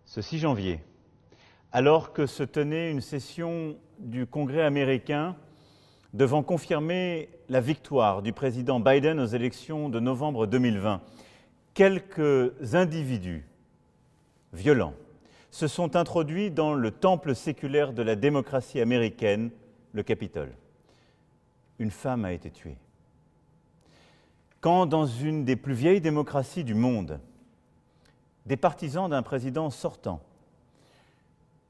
Ce 6 janvier, alors que se tenait une session du Congrès américain devant confirmer la victoire du président Biden aux élections de novembre 2020, quelques individus violents se sont introduits dans le temple séculaire de la démocratie américaine, le Capitole. Une femme a été tuée. Quand, dans une des plus vieilles démocraties du monde, des partisans d'un président sortant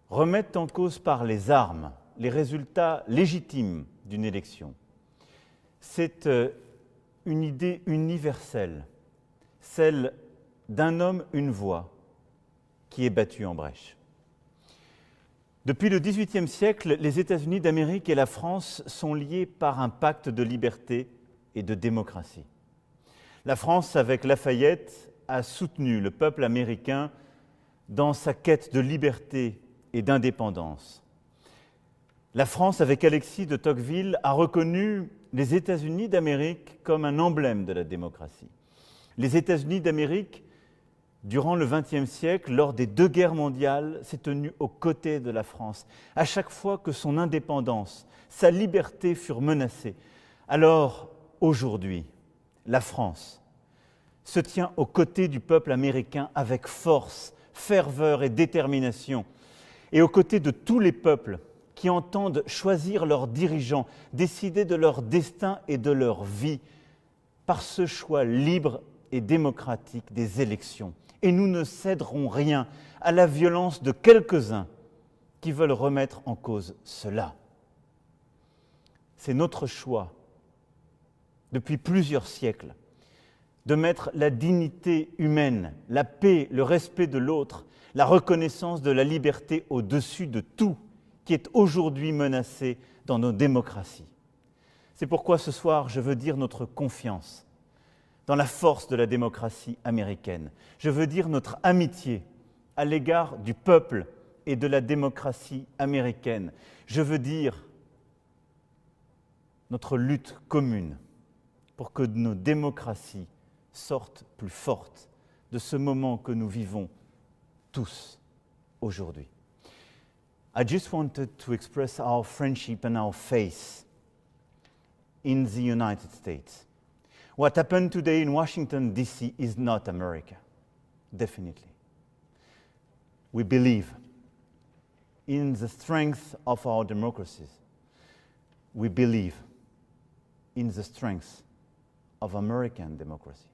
remettent en cause par les armes les résultats légitimes d'une élection, c'est une idée universelle, celle d'un homme, une voix, qui est battue en brèche. Depuis le XVIIIe siècle, les États-Unis d'Amérique et la France sont liés par un pacte de liberté et de démocratie. La France, avec Lafayette, a soutenu le peuple américain dans sa quête de liberté et d'indépendance. La France, avec Alexis de Tocqueville, a reconnu les États-Unis d'Amérique comme un emblème de la démocratie. Les États-Unis d'Amérique, durant le XXe siècle, lors des 2 guerres mondiales, s'est tenu aux côtés de la France. À chaque fois que son indépendance, sa liberté furent menacées. Alors, aujourd'hui, la France se tient aux côtés du peuple américain avec force, ferveur et détermination, et aux côtés de tous les peuples qui entendent choisir leurs dirigeants, décider de leur destin et de leur vie par ce choix libre et démocratique des élections. Et nous ne céderons rien à la violence de quelques-uns qui veulent remettre en cause cela. C'est notre choix, depuis plusieurs siècles, de mettre la dignité humaine, la paix, le respect de l'autre, la reconnaissance de la liberté au-dessus de tout qui est aujourd'hui menacé dans nos démocraties. C'est pourquoi ce soir, je veux dire notre confiance dans la force de la démocratie américaine. Je veux dire notre amitié à l'égard du peuple et de la démocratie américaine. Je veux dire notre lutte commune pour que nos démocraties sortent plus fortes de ce moment que nous vivons tous aujourd'hui. I just wanted to express our friendship and our faith in the United States. What happened today in Washington, D.C. is not America, definitely. We believe in the strength of our democracies. We believe in the strength of American democracy.